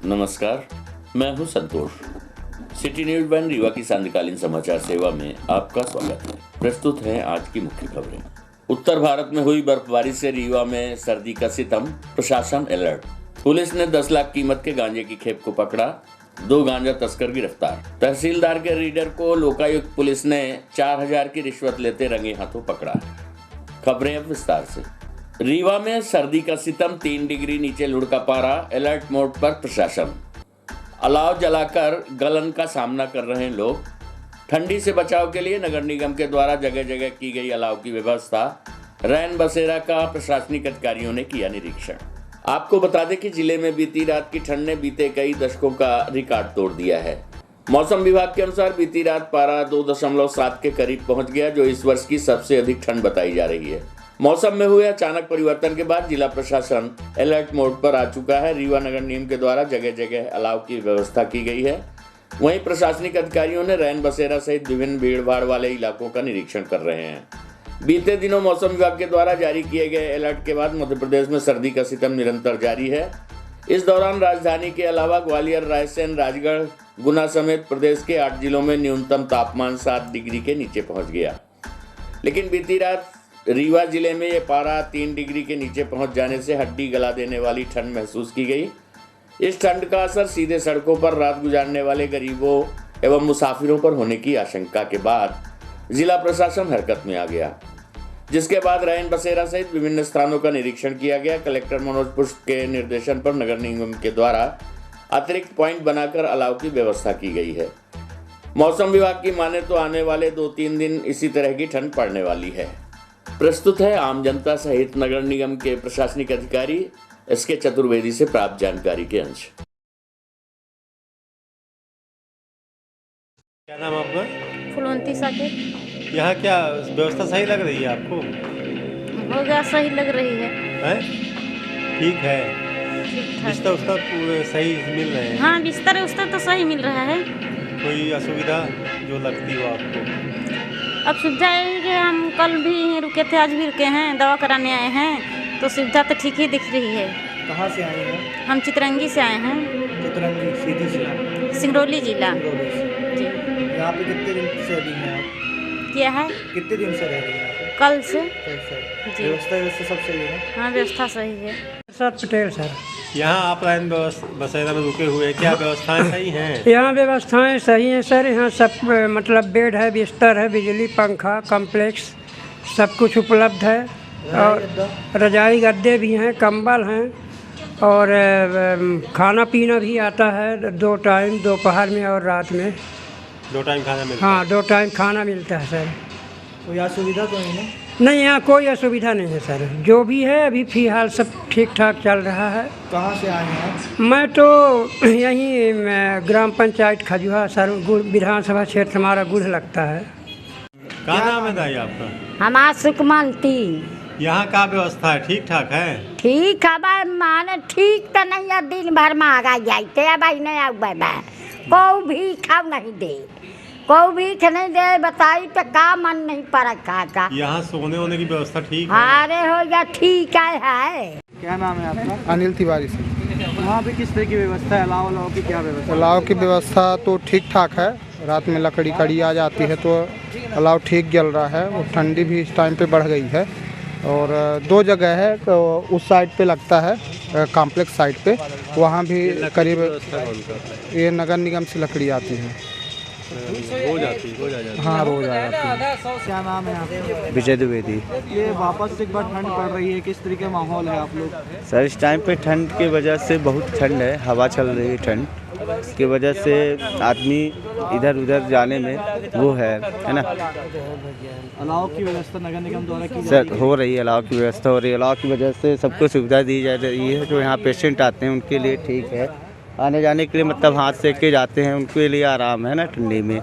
नमस्कार, मैं हूं संतोष। सिटी न्यूज वन रीवा की सांध्यकालीन समाचार सेवा में आपका स्वागत है। प्रस्तुत है आज की मुख्य खबरें। उत्तर भारत में हुई बर्फबारी से रीवा में सर्दी का सितम, प्रशासन अलर्ट। पुलिस ने 10 लाख कीमत के गांजे की खेप को पकड़ा, 2 गांजा तस्कर गिरफ्तार। तहसीलदार के रीडर को लोकायुक्त पुलिस ने 4000 की रिश्वत लेते रंगे हाथों पकड़ा। खबरें अब विस्तार से। रीवा में सर्दी का सितम, 3 डिग्री नीचे लुढ़का पारा, अलर्ट मोड पर प्रशासन। अलाव जलाकर गलन का सामना कर रहे लोग। ठंडी से बचाव के लिए नगर निगम के द्वारा जगह जगह की गई अलाव की व्यवस्था। रैन बसेरा का प्रशासनिक अधिकारियों ने किया निरीक्षण। आपको बता दें कि जिले में बीती रात की ठंड ने बीते कई दशकों का रिकॉर्ड तोड़ दिया है। मौसम विभाग के अनुसार बीती रात पारा 2.7 के करीब पहुंच गया, जो इस वर्ष की सबसे अधिक ठंड बताई जा रही है। मौसम में हुए अचानक परिवर्तन के बाद जिला प्रशासन अलर्ट मोड पर आ चुका है। रीवा नगर निगम के द्वारा जगह जगह अलाव की व्यवस्था की गई है। वहीं प्रशासनिक अधिकारियों ने रैन बसेरा सहित विभिन्न भीड़ भाड़ वाले इलाकों का निरीक्षण कर रहे हैं। बीते दिनों मौसम विभाग के द्वारा जारी किए गए अलर्ट के बाद मध्य प्रदेश में सर्दी का सितम निरंतर जारी है। इस दौरान राजधानी के अलावा ग्वालियर, रायसेन, राजगढ़, गुना समेत प्रदेश के 8 जिलों में न्यूनतम तापमान 7 डिग्री के नीचे पहुंच गया। लेकिन बीती रात रीवा जिले में ये पारा 3 डिग्री के नीचे पहुंच जाने से हड्डी गला देने वाली ठंड महसूस की गई। इस ठंड का असर सीधे सड़कों पर रात गुजारने वाले गरीबों एवं मुसाफिरों पर होने की आशंका के बाद जिला प्रशासन हरकत में आ गया, जिसके बाद रैन बसेरा सहित विभिन्न स्थानों का निरीक्षण किया गया। कलेक्टर मनोज पुष्प के निर्देशन पर नगर निगम के द्वारा अतिरिक्त पॉइंट बनाकर अलाव की व्यवस्था की गई है। मौसम विभाग की माने तो आने वाले 2-3 दिन इसी तरह की ठंड पड़ने वाली है। प्रस्तुत है आम जनता सहित नगर निगम के प्रशासनिक अधिकारी एसके चतुर्वेदी से प्राप्त जानकारी के अंश। क्या नाम आपका? फुलवंती साकेत। यहाँ क्या व्यवस्था सही लग रही है आपको? हो गया, सही लग रही है। हैं? ठीक है। बिस्तर उसका सही मिल रहे हैं? हाँ, बिस्तर उस्तर तो सही मिल रहा है। कोई असुविधा जो लगती हो आपको? अब सुविधा है कि हम कल भी रुके थे, आज भी रुके हैं, दवा कराने आए हैं, तो सुविधा तो ठीक ही दिख रही है। कहाँ से आए हैं? हम चितरंगी से आए हैं। चितरंगी सीधी से? सिंगरौली जिला जी। यहाँ पे कितने दिन से रही हैं आप? क्या है? कितने दिन से रह रही हैं आप? कल से जी। व्यवस्था सब सही है? हाँ, व्यवस्था सही है। Sir Patel sir. यहाँ आप रैन बसेरा में रुके हुए, क्या व्यवस्थाएं सही हैं? यहाँ व्यवस्थाएं सही हैं सर। यहाँ सब मतलब बेड है, बिस्तर है, बिजली, पंखा, कॉम्प्लेक्स सब कुछ उपलब्ध है। और रजाई गद्दे भी हैं, कंबल हैं, और खाना पीना भी आता है 2 टाइम, दोपहर में और रात में। 2 टाइम खाना मिलता है? हाँ, 2 टाइम खाना मिलता है सर। कोई असुविधा तो नहीं है? नहीं, यहाँ कोई असुविधा नहीं है सर। जो भी है अभी फ़िलहाल सब ठीक ठाक चल रहा है। कहाँ से आए हैं? मैं तो यहीं ग्राम पंचायत खजुहा सर, विधानसभा क्षेत्र हमारा गुढ़ लगता है। क्या नाम है दाई आपका? हमारा सुकमंती। यहाँ का व्यवस्था है ठीक ठाक है? ठीक है भाई, माने ठीक तो नहीं है, दिन भर में आगा जाते भाई नहीं आऊ भाई, को भी खाओ नहीं दे, को भी नहीं दे, बताई तो का मन नहीं पड़ा का। यहाँ सोने वोने की व्यवस्था ठीक है? अरे हो गया, ठीक है। क्या नाम है आपका? अनिल तिवारी से। वहाँ पे किस तरह की व्यवस्था है? अलाव की क्या व्यवस्था? अलाव की व्यवस्था तो ठीक ठाक है। रात में लकड़ी कड़ी आ जाती है तो अलाव ठीक जल रहा है। वो ठंडी भी इस टाइम पे बढ़ गई है। और 2 जगह है, तो उस साइड पे लगता है कॉम्प्लेक्स साइड पे, वहाँ भी करीब ये नगर निगम से लकड़ी आती है। रोज आती है? हाँ, रोज आ जाती है। क्या नाम है आपका? विजय द्विवेदी। ये वापस एक बार ठंड पड़ रही है, किस तरीके का माहौल है आप लोग? सर इस टाइम पे ठंड की वजह से बहुत ठंड है, हवा चल रही है, ठंड की वजह से आदमी इधर उधर जाने में वो है ना। अलाव की व्यवस्था नगर निगम द्वारा की सर हो रही है, अलाव की व्यवस्था हो रही है। अलाव की वजह से सबको सुविधा दी जा रही है। जो यहाँ पेशेंट आते हैं उनके लिए ठीक है, आने जाने के लिए मतलब हाथ सेक के जाते हैं, उनके लिए आराम है ना ठंडी में।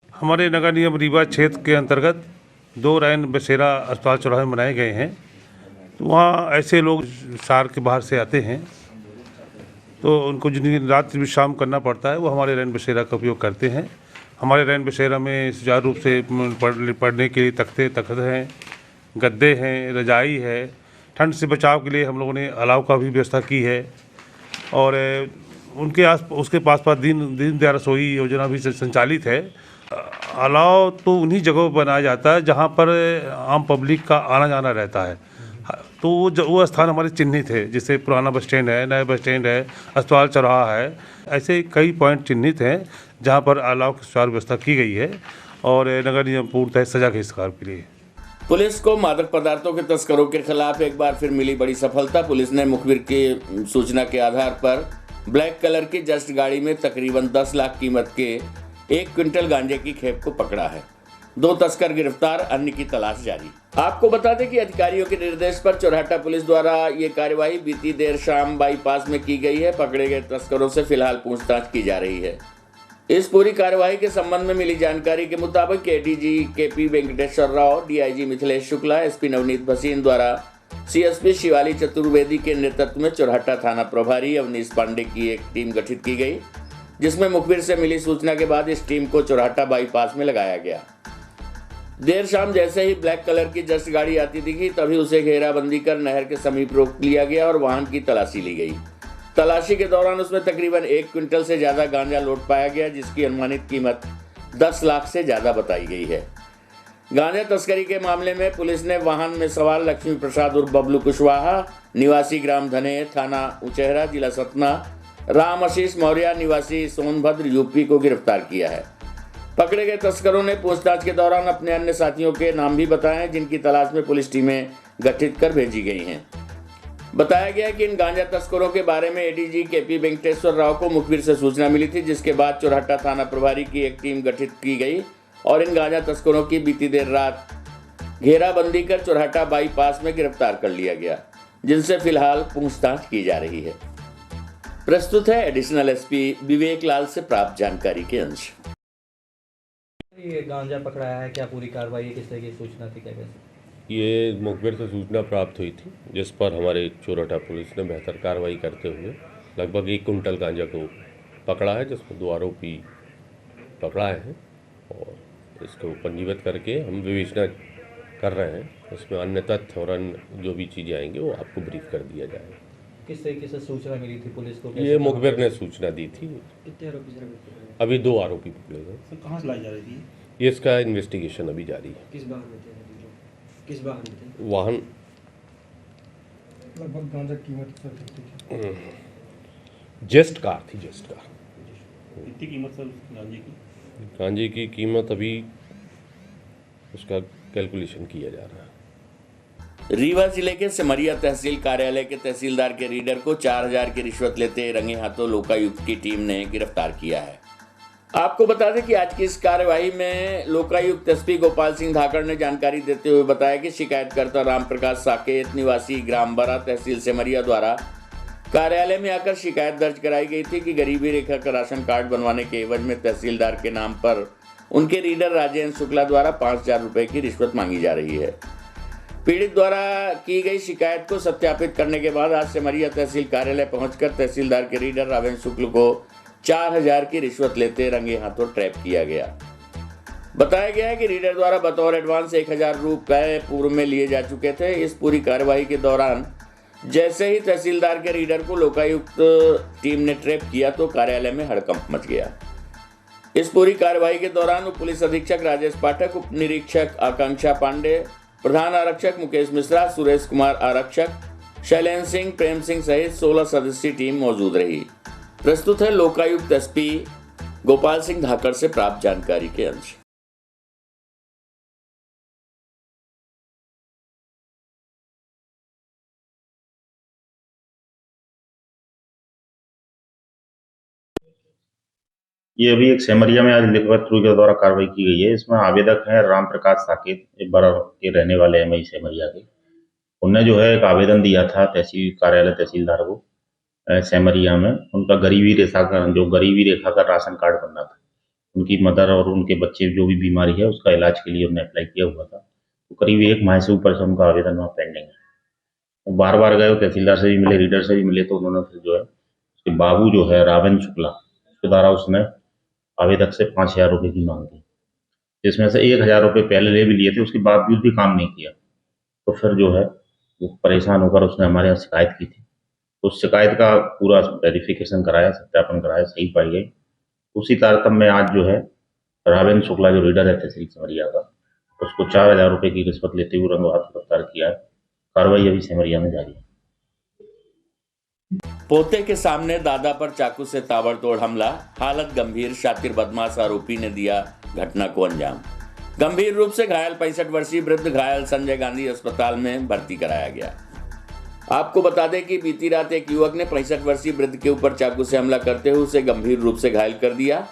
हमारे नगर निगम रीवा क्षेत्र के अंतर्गत 2 रैन बसेरा अस्पताल चौराहे बनाए गए हैं। तो वहाँ ऐसे लोग शहर के बाहर से आते हैं, तो उनको जिन रात विश्राम करना पड़ता है, वो हमारे रैन बसेरा का उपयोग करते हैं। हमारे रैन बसेरा में सुचारू रूप से पढ़ने के लिए तख्त हैं, गद्दे हैं, रजाई है। ठंड से बचाव के लिए हम लोगों ने अलाव का भी व्यवस्था की है। और उनके उसके पास दीन दयाल रसोई योजना भी संचालित है। अलाव तो उन्हीं जगहों पर बनाया जाता है जहाँ पर आम पब्लिक का आना जाना रहता है। तो वो स्थान हमारे चिन्हित है, जैसे पुराना बस स्टैंड है, नया बस स्टैंड है, अस्पताल चौराहा है, ऐसे कई पॉइंट चिन्हित हैं जहाँ पर अलाव की सुचारू व्यवस्था की गई है और नगर निगम पूर्णतः सजग है इस कार्य के लिए। पुलिस को मादक पदार्थों के तस्करों के खिलाफ एक बार फिर मिली बड़ी सफलता। पुलिस ने मुखबिर की सूचना के आधार पर ब्लैक कलर की जस्ट गाड़ी में तकरीबन 10 लाख कीमत के 1 क्विंटल गांजे की खेप को पकड़ा है। 2 तस्कर गिरफ्तार, अन्य की तलाश जारी। आपको बता दें कि अधिकारियों के निर्देश पर चौराहा पुलिस द्वारा ये कार्यवाही बीती देर शाम बाईपास में की गई है। पकड़े गए तस्करों से फिलहाल पूछताछ की जा रही है। इस पूरी कार्यवाही के संबंध में मिली जानकारी के मुताबिक ADG KP Venkateshwar Rao, DIG Mithilesh Shukla, SP Navneet Bhasin द्वारा सीएसपी शिवाली चतुर्वेदी के नेतृत्व में चौराहा थाना प्रभारी अवनीश पांडे की एक टीम गठित की गई, जिसमें मुखबिर से मिली सूचना के बाद इस टीम को चौराहा बाईपास में लगाया गया। देर शाम जैसे ही ब्लैक कलर की जस्ट गाड़ी आती दिखी, तभी उसे घेराबंदी कर नहर के समीप रोक लिया गया और वाहन की तलाशी ली गई। तलाशी के दौरान उसमें तकरीबन 1 क्विंटल से ज्यादा गांजा लोड पाया गया, जिसकी अनुमानित कीमत 10 लाख से ज्यादा बताई गई है। गांजा तस्करी के मामले में पुलिस ने वाहन में सवार लक्ष्मी प्रसाद उर्फ बबलू कुशवाहा, निवासी ग्राम धने, थाना उचेहरा, जिला सतना, राम आशीष मौर्य, निवासी सोनभद्र, यूपी को गिरफ्तार किया है। पकड़े गए तस्करों ने पूछताछ के दौरान अपने अन्य साथियों के नाम भी बताए हैं, जिनकी तलाश में पुलिस टीमें गठित कर भेजी गई हैं। बताया गया कि इन गांजा तस्करों के बारे में एडीजी केपी वेंकटेश्वर राव को मुखबिर से सूचना मिली थी, जिसके बाद चौराहा थाना प्रभारी की एक टीम गठित की गई और इन गांजा तस्करों की बीती देर रात घेराबंदी कर चौराहा बाईपास में गिरफ्तार कर लिया गया, जिनसे फिलहाल पूछताछ की जा रही है। प्रस्तुत है एडिशनल एसपी विवेक लाल से प्राप्त जानकारी के अंश। ये गांजा पकड़ाया है, क्या पूरी कार्रवाई किस तरह की सूचना थी, क्या कैसे? ये मुखबिर से सूचना प्राप्त हुई थी, जिस पर हमारे चौराहा पुलिस ने बेहतर कार्रवाई करते हुए लगभग 1 कुंटल गांजा को पकड़ा है, जिसमें 2 आरोपी पकड़ाए हैं और इसको पंजीबद्ध करके हम विवेचना कर रहे हैं। इसमें अन्य तथ्य और अन्य जो भी चीज़ें आएंगी वो आपको ब्रीफ कर दिया जाएगा। किस तरीके से सूचना मिली थी पुलिस को? ये मुखबिर ने सूचना दी थी। कितने आरोपी अभी 2 आरोपी पकड़े गए। कहाँ से लाई जा रही थी? ये इसका इन्वेस्टिगेशन अभी जारी है। किस वाहन में थे? किस वाहन में थे? वाहन लगभग गांजा कीमत जेस्ट कार थी, जेस्ट कार। कितनी कीमत सर गांजे की? गांजे की कीमत अभी उसका कैलकुलेशन किया जा रहा है। रीवा जिले के सिमरिया तहसील कार्यालय के तहसीलदार के रीडर को 4000 की रिश्वत लेते रंगे हाथों लोकायुक्त की टीम ने गिरफ्तार किया है। आपको बता दें कि आज की इस कार्यवाही में लोकायुक्त एसपी गोपाल सिंह धाकड़ ने जानकारी देते हुए बताया कि शिकायतकर्ता रामप्रकाश साकेत, निवासी ग्राम बरा, तहसील सिमरिया द्वारा कार्यालय में आकर शिकायत दर्ज कराई गई थी कि गरीबी रेखा का राशन कार्ड बनवाने के एवज में तहसीलदार के नाम पर उनके रीडर राजेंद्र शुक्ला द्वारा 5000 रुपए की रिश्वत मांगी जा रही है। पीड़ित द्वारा की गई शिकायत को सत्यापित करने के बाद आज सिमरिया तहसील कार्यालय पहुंचकर तहसीलदार के रीडर राजेंद्र शुक्ल को 4000 की रिश्वत लेते रंगे हाथों ट्रैप किया गया। बताया गया है कि रीडर द्वारा बतौर एडवांस 1000 रुपए पूर्व में लिए जा चुके थे। इस पूरी कार्रवाई के दौरान जैसे ही तहसीलदार के रीडर को लोकायुक्त टीम ने ट्रैप किया तो कार्यालय में हड़कंप मच गया। इस पूरी कार्रवाई के दौरान उप पुलिस अधीक्षक राजेश पाठक, उप निरीक्षक आकांक्षा पांडे, प्रधान आरक्षक मुकेश मिश्रा, सुरेश कुमार आरक्षक, शैलेंद्र सिंह, प्रेम सिंह सहित 16 सदस्यीय टीम मौजूद रही। प्रस्तुत है लोकायुक्त एसपी गोपाल सिंह धाकड़ से प्राप्त जानकारी के अंश। ये अभी एक सेमरिया में आज लिखवत थ्रू के द्वारा कार्रवाई की गई है। इसमें आवेदक हैं रामप्रकाश साकेत, एक बार के रहने वाले हैं सेमरिया के। उनने जो है एक आवेदन दिया था तहसील कार्यालय तहसीलदार को सेमरिया में। उनका गरीबी रेखा का राशन कार्ड बनना था। उनकी मदर और उनके बच्चे जो भी बीमारी है उसका इलाज के लिए उन्होंने अप्लाई किया हुआ था। तो करीब 1 माह से ऊपर से उनका आवेदन वहाँ पेंडिंग है। वो बार बार गए, तहसीलदार से भी मिले, रीडर से भी मिले, तो उन्होंने फिर जो है उसके बाबू जो है रावेंद्र शुक्ला, उसके द्वारा उसने आवेदक से 5000 रुपये की मांग की, जिसमें से 1000 रुपये पहले ले भी लिए थे, उसके बावजूद भी काम नहीं किया। तो फिर जो है वो परेशान होकर उसने हमारे यहाँ शिकायत की थी। उस शिकायत का पूरा वेरिफिकेशन कराया, सत्यापन कराया, सही पाई गई। उसी तारतम्य में आज जो है रावेंद्र शुक्ला जो रीडर है तहसील सिमरिया का, उसको 4,000 रुपये की रिश्वत लेते हुए रंगों हाथ गिरफ्तार किया है। कार्रवाई अभी सिमरिया में जारी है। पोते के सामने दादा पर चाकू से ताबड़तोड़ हमला, हालत गंभीर, शातिर बदमाश आरोपी ने दिया घटना को अंजाम। गंभीर रूप से घायल 65 वर्षीय वृद्ध घायल संजय गांधी अस्पताल में भर्ती कराया गया। आपको बता दें कि बीती रात एक युवक ने 65 वर्षीय वृद्ध के ऊपर चाकू से हमला करते हुए उसे गंभीर रूप से घायल कर दिया।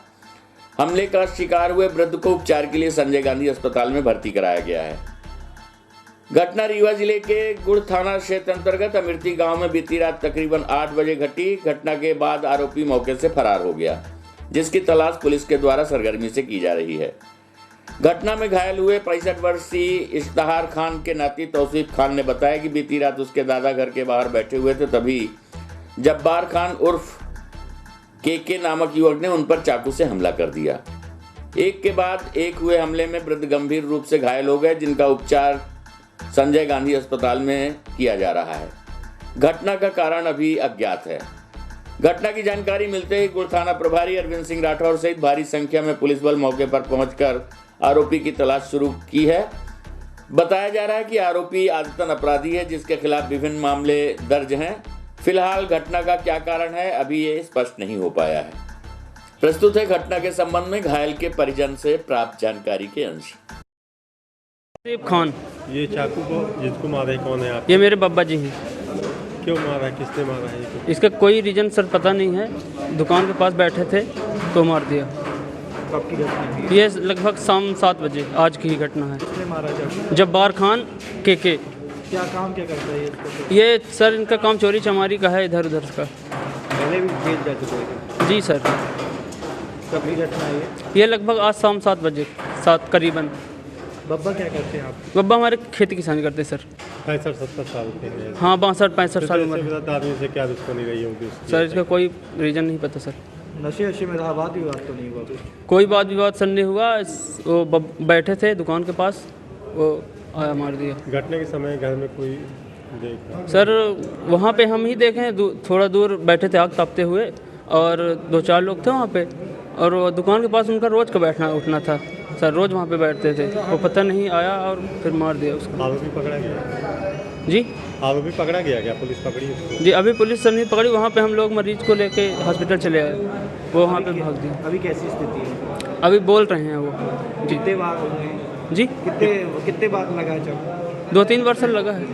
हमले का शिकार हुए वृद्ध को उपचार के लिए संजय गांधी अस्पताल में भर्ती कराया गया है। घटना रीवा जिले के गुड़ थाना क्षेत्र अंतर्गत अमिर्ती गांव में बीती रात तकरीबन 8 बजे घटी। घटना के बाद आरोपी मौके से फरार हो गया, जिसकी तलाश पुलिस के द्वारा सरगर्मी से की जा रही है। घटना में घायल हुए 65 वर्षीय इश्तहार खान के नाती तौसीफ खान ने बताया कि बीती रात उसके दादा घर के बाहर बैठे हुए थे, तभी जब्बार खान उर्फ के नामक युवक ने उन पर चाकू से हमला कर दिया। एक के बाद एक हुए हमले में वृद्ध गंभीर रूप से घायल हो गए, जिनका उपचार संजय गांधी अस्पताल में किया जा रहा है। घटना का कारण अभी अज्ञात है। घटना की जानकारी मिलते ही गुड़ थाना प्रभारी अरविंद सिंह राठौर सहित भारी संख्या में पुलिस बल मौके पर पहुंचकर आरोपी की तलाश शुरू की है। बताया जा रहा है कि आरोपी आदतन अपराधी है, जिसके खिलाफ विभिन्न मामले दर्ज हैं। फिलहाल घटना का क्या कारण है अभी ये स्पष्ट नहीं हो पाया है। प्रस्तुत है घटना के संबंध में घायल के परिजन से प्राप्त जानकारी के अंश। खान, ये चाकू को जिसको मारा है कौन है आप? ये मेरे बाबा जी हैं। क्यों मारा है, किसने मारा है? इसका कोई रीजन सर पता नहीं है। दुकान के पास बैठे थे तो मार दिया। कब की घटना? ये लगभग शाम 7 बजे आज की ही घटना है। किसने मारा चाकू? जब्बार खान के क्या काम क्या करता है ये सर इनका काम चोरी चमारी का है, इधर उधर का। पहले भी जेल जा चुके थे? जी सर। कब की घटना है ये लगभग आज शाम 7 बजे 7 करीबन। बब्बा क्या करते हैं आप? बब्बा हमारे खेती किसानी करते सर। 65-70 साल के हैं। हाँ 62-65 साल उम्र। आदमी से क्या दुश्मनी रही होगी सर इसका कोई रीज़न नहीं पता सर। नशे में वाद विवाद तो नहीं हुआ? कोई वाद विवाद सर नहीं हुआ। वो बैठे थे दुकान के पास, वो आया मार दिया। घटना के समय घर में कोई देखा? सर वहाँ पे हम ही देखें, थोड़ा दूर बैठे थे आग तापते हुए, और 2-4 लोग थे वहाँ पे, और वो दुकान के पास उनका रोज़ का बैठना उठना था सर, रोज़ वहाँ पे बैठते थे। वो पता नहीं आया और फिर मार दिया उसको। आरोपी पकड़ा गया? जी आरोपी पकड़ा गया क्या? पुलिस पकड़ी उसको? जी अभी पुलिस सर नहीं पकड़ी। वहाँ पे हम लोग मरीज को लेके हॉस्पिटल चले आए, वो वहाँ पे भाग दिया। अभी कैसी स्थिति है? अभी बोल रहे हैं वो। जी कितने बार हुए? जी कितने बार लगा चाकू? 2-3 बार सर लगा है।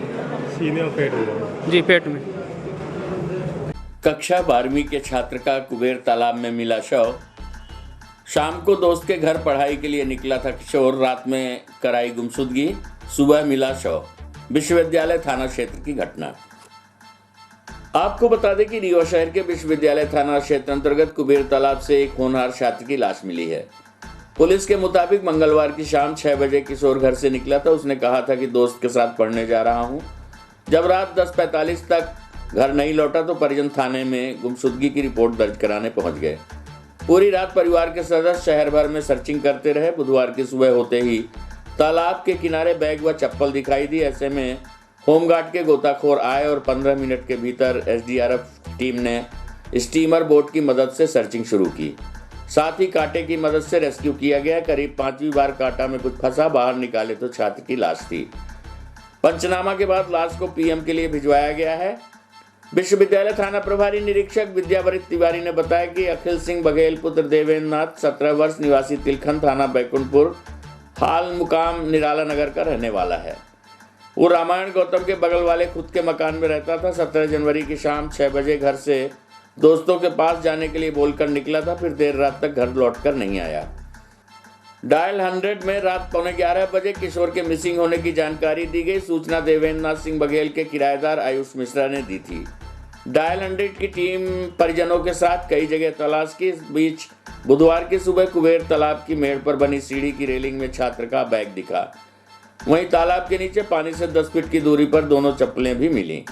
सीने और पेट में? जी पेट में। कक्षा 12वीं के छात्र का कुबेर तालाब में मिला शव। शाम को दोस्त के घर पढ़ाई के लिए निकला था किशोर, रात में कराई गुमशुदगी, सुबह मिला शव। विश्वविद्यालय थाना क्षेत्र की घटना। आपको बता दें कि रीवा शहर के विश्वविद्यालय थाना क्षेत्र अंतर्गत कुबेर तालाब से एक होनहार छात्र की लाश मिली है। पुलिस के मुताबिक मंगलवार की शाम 6 बजे किशोर घर से निकला था। उसने कहा था कि दोस्त के साथ पढ़ने जा रहा हूं। जब रात 10:45 तक घर नहीं लौटा तो परिजन थाने में गुमशुदगी की रिपोर्ट दर्ज कराने पहुंच गए। पूरी रात परिवार के सदस्य शहर भर में सर्चिंग करते रहे। बुधवार की सुबह होते ही तालाब के किनारे बैग व चप्पल दिखाई दी। ऐसे में होमगार्ड के गोताखोर आए और 15 मिनट के भीतर एसडीआरएफ टीम ने स्टीमर बोट की मदद से सर्चिंग शुरू की। साथ ही कांटे की मदद से रेस्क्यू किया गया। करीब 5वीं बार कांटा में कुछ फंसा, बाहर निकाले तो छात्र की लाश थी। पंचनामा के बाद लाश को पीएम के लिए भिजवाया गया है। विश्वविद्यालय थाना प्रभारी निरीक्षक विद्यावरित तिवारी ने बताया कि अखिल सिंह बघेल पुत्र देवेंद्र नाथ 17 वर्ष निवासी तिलखन थाना बैकुंठपुर, हाल मुकाम निराला नगर का रहने वाला है। वो रामायण गौतम के बगल वाले खुद के मकान में रहता था। 17 जनवरी की शाम 6 बजे घर से दोस्तों के पास जाने के लिए बोलकर निकला था, फिर देर रात तक घर लौटकर नहीं आया। डायल 100 में रात 11:15 बजे किशोर के मिसिंग होने की जानकारी दी गई। सूचना देवेंद्र नाथ सिंह बघेल के किराएदार आयुष मिश्रा ने दी थी। डायल 100 की टीम परिजनों के साथ कई जगह तलाश की। इस बीच बुधवार की सुबह कुबेर तालाब की मेड़ पर बनी सीढ़ी की रेलिंग में छात्र का बैग दिखा। वहीं तालाब के नीचे पानी से 10 फीट की दूरी पर दोनों चप्पलें भी मिली।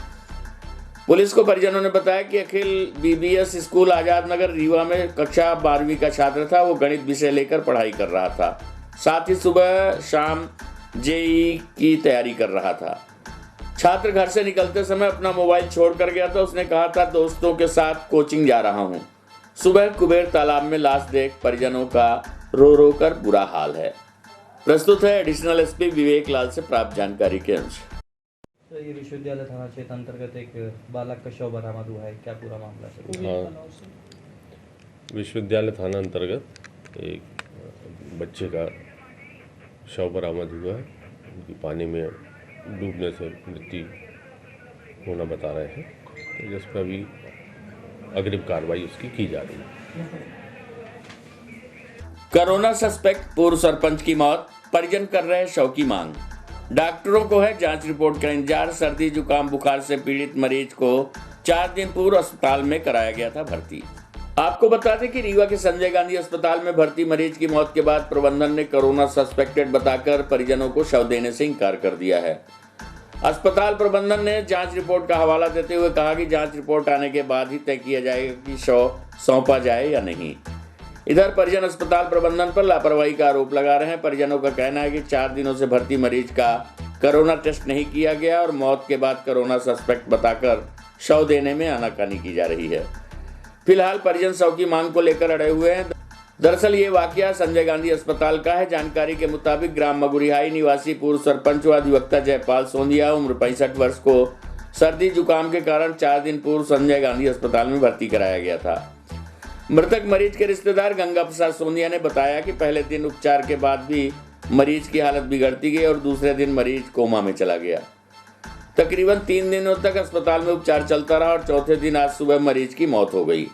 पुलिस को परिजनों ने बताया कि अखिल बीबीएस स्कूल आजाद नगर रीवा में कक्षा 12वीं का छात्र था। वो गणित विषय लेकर पढ़ाई कर रहा था, साथ ही सुबह शाम जेईई की तैयारी कर रहा था। छात्र घर से निकलते समय अपना मोबाइल छोड़ कर गया था। उसने कहा था दोस्तों के साथ कोचिंग जा रहा हूं। सुबह कुबेर तालाब में लाश देख परिजनों का रो रो कर बुरा हाल है। प्रस्तुत है एडिशनल एसपी विवेक लाल से प्राप्त जानकारी के अनुसार। तो ये विश्वविद्यालय थाना क्षेत्र अंतर्गत एक बालक का शव बरामद हुआ है, क्या पूरा मामला है? हाँ, विश्वविद्यालय थाना अंतर्गत एक बच्चे का शव बरामद हुआ है। उनकी पानी में डूबने से मृत्यु होना बता रहे हैं, तो जिस पर अभी अग्रिम कार्रवाई उसकी की जा रही है। कोरोना सस्पेक्ट पूर्व सरपंच की मौत, परिजन कर रहे शव की मांग। डॉक्टरों को है जांच रिपोर्ट का इंतजार। सर्दी जुकाम बुखार से पीड़ित मरीज को 4 दिन पूर्व अस्पताल में कराया गया था भर्ती। आपको बता दें कि रीवा के संजय गांधी अस्पताल में भर्ती मरीज की मौत के बाद प्रबंधन ने कोरोना सस्पेक्टेड बताकर परिजनों को शव देने से इंकार कर दिया है। अस्पताल प्रबंधन ने जांच रिपोर्ट का हवाला देते हुए कहा कि जांच रिपोर्ट आने के बाद ही तय किया जाएगा कि शव सौंपा जाए या नहीं। इधर परिजन अस्पताल प्रबंधन पर लापरवाही का आरोप लगा रहे हैं। परिजनों का कहना है कि 4 दिनों से भर्ती मरीज का कोरोना टेस्ट नहीं किया गया और मौत के बाद कोरोना सस्पेक्ट बताकर शव देने में आनाकानी की जा रही है। फिलहाल परिजन शव की मांग को लेकर अड़े हुए हैं। दरअसल ये वाकया संजय गांधी अस्पताल का है। जानकारी के मुताबिक ग्राम मगुरिहाई निवासी पूर्व सरपंच व अधिवक्ता जयपाल सोंदिया उम्र 65 वर्ष को सर्दी जुकाम के कारण 4 दिन पूर्व संजय गांधी अस्पताल में भर्ती कराया गया था। मृतक मरीज के रिश्तेदार गंगा प्रसाद सोंदिया ने बताया कि पहले दिन उपचार के बाद भी मरीज की हालत बिगड़ती गई और दूसरे दिन मरीज कोमा में चला गया। तकरीबन 3 दिनों तक अस्पताल में उपचार चलता रहा और चौथे दिन आज सुबह मरीज की मौत हो गई।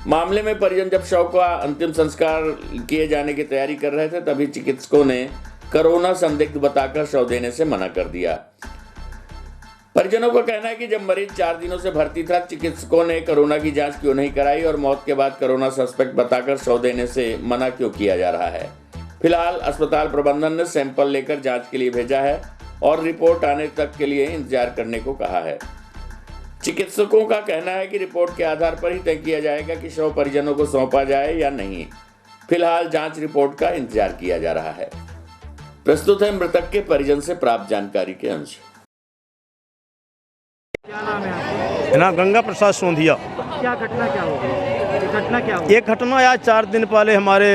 मामले में परिजन जब शव का अंतिम संस्कार किए जाने की तैयारी कर रहे थे तभी चिकित्सकों ने कोरोना संदिग्ध बताकर शव देने से मना कर दिया। परिजनों का कहना है कि जब मरीज 4 दिनों से भर्ती था, चिकित्सकों ने कोरोना की जांच क्यों नहीं कराई और मौत के बाद कोरोना सस्पेक्ट बताकर शव देने से मना क्यों किया जा रहा है। फिलहाल अस्पताल प्रबंधन ने सैंपल लेकर जांच के लिए भेजा है और रिपोर्ट आने तक के लिए इंतजार करने को कहा है। चिकित्सकों का कहना है कि रिपोर्ट के आधार पर ही तय किया जाएगा कि शव परिजनों को सौंपा जाए या नहीं। फिलहाल जांच रिपोर्ट का इंतजार किया जा रहा है। प्रस्तुत है मृतक के परिजन से प्राप्त जानकारी के अंश। क्या नाम है आपका? ना गंगा प्रसाद सोंधिया। क्या घटना क्या हो गई? ये घटना क्या हो? एक घटना आज 4 दिन पहले हमारे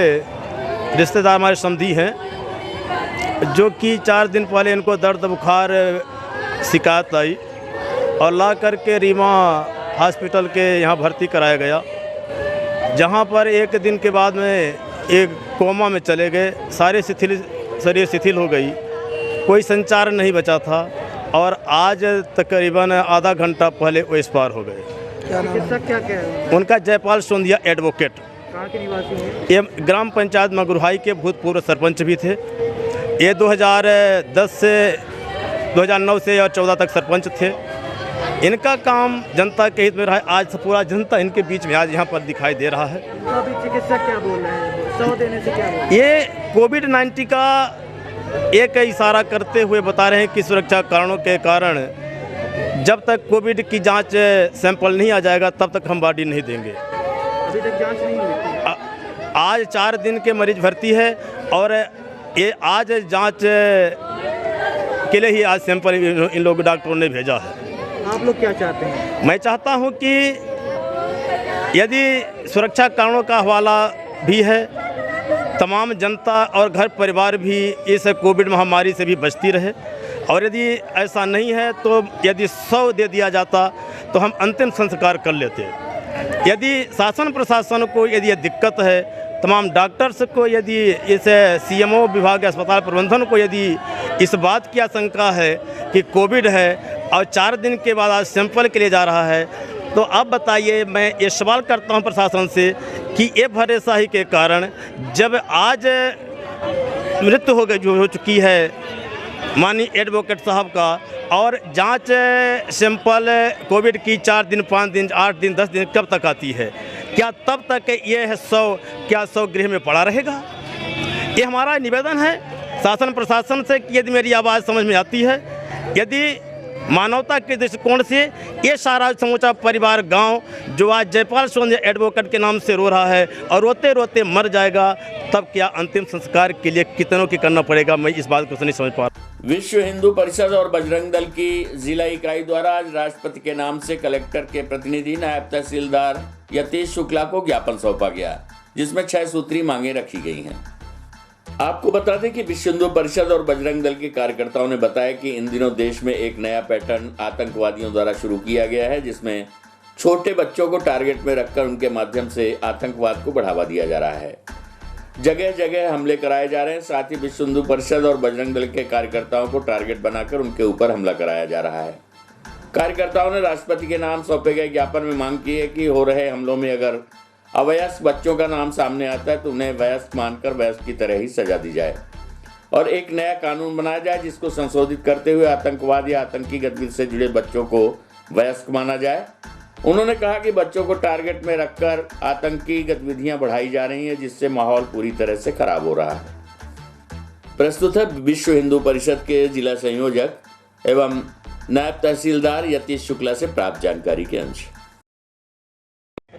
रिश्तेदार हमारे समधी हैं, जो कि 4 दिन पहले इनको दर्द बुखार शिकायत आई और ला करके रीवा हॉस्पिटल के यहाँ भर्ती कराया गया, जहाँ पर 1 दिन के बाद में एक कोमा में चले गए। सारे शरीर शिथिल हो गई, कोई संचार नहीं बचा था और आज तकरीबन आधा घंटा पहले वो एक्सपायर हो गए। चिकित्सक क्या कह रहे हैं? उनका जयपाल सोंदिया एडवोकेट, कहाँ के निवासी हैं? ये ग्राम पंचायत मगुरहाई के भूतपूर्व सरपंच भी थे। ये 2010 से 2009 से और 14 तक सरपंच थे। इनका काम जनता के हित में रहा है। आज पूरा जनता इनके बीच में आज यहाँ पर दिखाई दे रहा है। तो अभी चिकित्सक क्या बोल रहे हैं? शव देने से क्या बोल रहे हैं? ये कोविड-19 का एक इशारा करते हुए बता रहे हैं कि सुरक्षा कारणों के कारण जब तक कोविड की जांच सैंपल नहीं आ जाएगा तब तक हम बॉडी नहीं देंगे। अभी तक जांच नहीं हुई? आज 4 दिन के मरीज भर्ती है और ये आज जांच के लिए ही आज सैंपल इन लोग डॉक्टरों ने भेजा है। आप लोग क्या चाहते हैं? मैं चाहता हूं कि यदि सुरक्षा कारणों का हवाला भी है, तमाम जनता और घर परिवार भी इस कोविड महामारी से भी बचती रहे, और यदि ऐसा नहीं है तो यदि 100 दे दिया जाता तो हम अंतिम संस्कार कर लेते। यदि शासन प्रशासन को यदि ये दिक्कत है, तमाम डॉक्टर्स को यदि इस CMO विभाग अस्पताल प्रबंधन को यदि इस बात की आशंका है कि कोविड है और 4 दिन के बाद आज सैंपल के लिए जा रहा है, तो अब बताइए, मैं ये सवाल करता हूं प्रशासन से कि ये भरोसाही के कारण जब आज मृत्यु हो चुकी है माननीय एडवोकेट साहब का, और जांच सैंपल कोविड की 4 दिन 5 दिन 8 दिन 10 दिन कब तक आती है? क्या तब तक ये है 100 गृह में पड़ा रहेगा? ये हमारा निवेदन है शासन प्रशासन से कि यदि मेरी आवाज़ समझ में आती है, यदि मानवता के दृष्टिकोण से ये सारा समूचा परिवार गांव जो आज जयपाल सोंदिया एडवोकेट के नाम से रो रहा है और रोते रोते मर जाएगा, तब क्या अंतिम संस्कार के लिए कितनों की करना पड़ेगा? मैं इस बात को नहीं समझ पा रहा। विश्व हिंदू परिषद और बजरंग दल की जिला इकाई द्वारा आज राष्ट्रपति के नाम से कलेक्टर के प्रतिनिधि नायब तहसीलदार यतीश शुक्ला को ज्ञापन सौंपा गया, जिसमें 6 सूत्री मांगे रखी गई हैं। आपको बता दें कि विश्व हिंदू परिषद और बजरंग दल के कार्यकर्ताओं ने बताया कि इन दिनों देश में एक नया पैटर्न आतंकवादियों द्वारा शुरू किया गया है, जिसमें छोटे बच्चों को टारगेट में रखकर उनके माध्यम से आतंकवाद को बढ़ावा दिया जा रहा है। जगह जगह हमले कराए जा रहे हैं। साथ ही विश्व हिंदू परिषद और बजरंग दल के कार्यकर्ताओं को टारगेट बनाकर उनके ऊपर हमला कराया जा रहा है। कार्यकर्ताओं ने राष्ट्रपति के नाम सौंपे गए ज्ञापन में मांग की है कि हो रहे हमलों में अगर अवयस्क बच्चों का नाम सामने आता है तो उन्हें वयस्क मानकर वयस्क की तरह ही सजा दी जाए और एक नया कानून बनाया जाए, जिसको संशोधित करते हुए आतंकवाद या आतंकी गतिविधि से जुड़े बच्चों को वयस्क माना जाए। उन्होंने कहा कि बच्चों को टारगेट में रखकर आतंकी गतिविधियां बढ़ाई जा रही हैं, जिससे माहौल पूरी तरह से खराब हो रहा है। प्रस्तुत है विश्व हिंदू परिषद के जिला संयोजक एवं नायब तहसीलदार यतीश शुक्ला से प्राप्त जानकारी के अंश।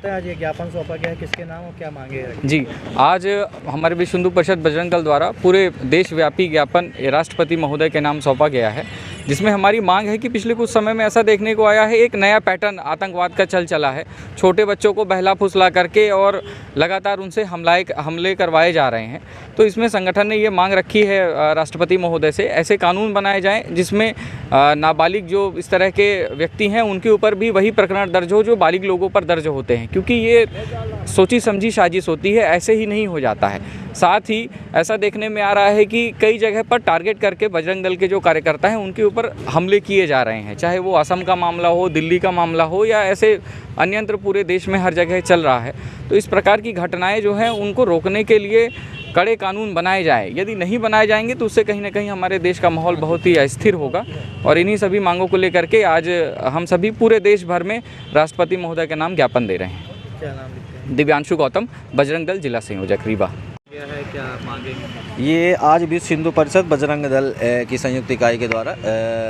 आज ये ज्ञापन सौंपा गया है, किसके नाम और क्या मांगे हैं? जी, आज हमारे विश्व हिंदू परिषद बजरंग दल द्वारा पूरे देशव्यापी ज्ञापन राष्ट्रपति महोदय के नाम सौंपा गया है, जिसमें हमारी मांग है कि पिछले कुछ समय में ऐसा देखने को आया है, एक नया पैटर्न आतंकवाद का चल चला है। छोटे बच्चों को बहला फुसला करके और लगातार उनसे हमले करवाए जा रहे हैं। तो इसमें संगठन ने ये मांग रखी है राष्ट्रपति महोदय से, ऐसे कानून बनाए जाएं जिसमें नाबालिग जो इस तरह के व्यक्ति हैं उनके ऊपर भी वही प्रकरण दर्ज हो जो बालिग लोगों पर दर्ज होते हैं, क्योंकि ये सोची समझी साजिश होती है, ऐसे ही नहीं हो जाता है। साथ ही ऐसा देखने में आ रहा है कि कई जगह पर टारगेट करके बजरंग दल के जो कार्यकर्ता हैं उनके ऊपर हमले किए जा रहे हैं, चाहे वो असम का मामला हो, दिल्ली का मामला हो या ऐसे अन्यत्र पूरे देश में हर जगह चल रहा है। तो इस प्रकार की घटनाएं जो हैं उनको रोकने के लिए कड़े कानून बनाए जाएं। यदि नहीं बनाए जाएंगे तो उससे कहीं ना कहीं हमारे देश का माहौल बहुत ही अस्थिर होगा। और इन्हीं सभी मांगों को लेकर के आज हम सभी पूरे देश भर में राष्ट्रपति महोदय के नाम ज्ञापन दे रहे हैं। क्या नाम लिखते हैं? दिव्यांशु गौतम, बजरंग दल जिला संयोजक रीवा। क्या है, क्या मांगेंगे? ये आज विश्व हिंदू परिषद बजरंग दल की संयुक्त इकाई के द्वारा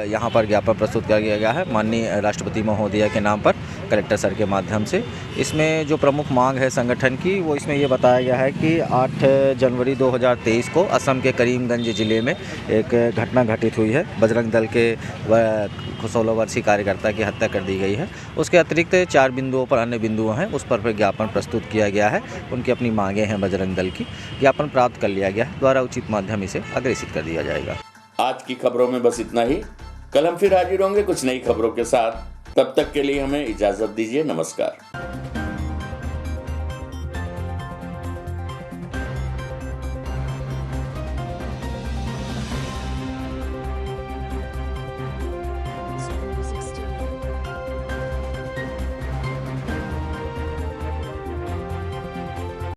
यहाँ पर ज्ञापन प्रस्तुत किया गया है माननीय राष्ट्रपति महोदय के नाम पर कलेक्टर सर के माध्यम से। इसमें जो प्रमुख मांग है संगठन की वो इसमें ये बताया गया है कि 8 जनवरी 2023 को असम के करीमगंज ज़िले में एक घटना घटित हुई है। बजरंग दल के 16 वर्षीय कार्यकर्ता की हत्या कर दी गई है। उसके अतिरिक्त 4 बिंदुओं पर अन्य बिंदु हैं, उस पर ज्ञापन प्रस्तुत किया गया है। उनकी अपनी मांगें हैं बजरंग दल की, ज्ञापन प्राप्त कर लिया गया है, द्वारा उचित माध्यम इसे अग्रेसित कर दिया जाएगा। आज की खबरों में बस इतना ही। कल हम फिर हाजिर होंगे कुछ नई खबरों के साथ। तब तक के लिए हमें इजाजत दीजिए। नमस्कार।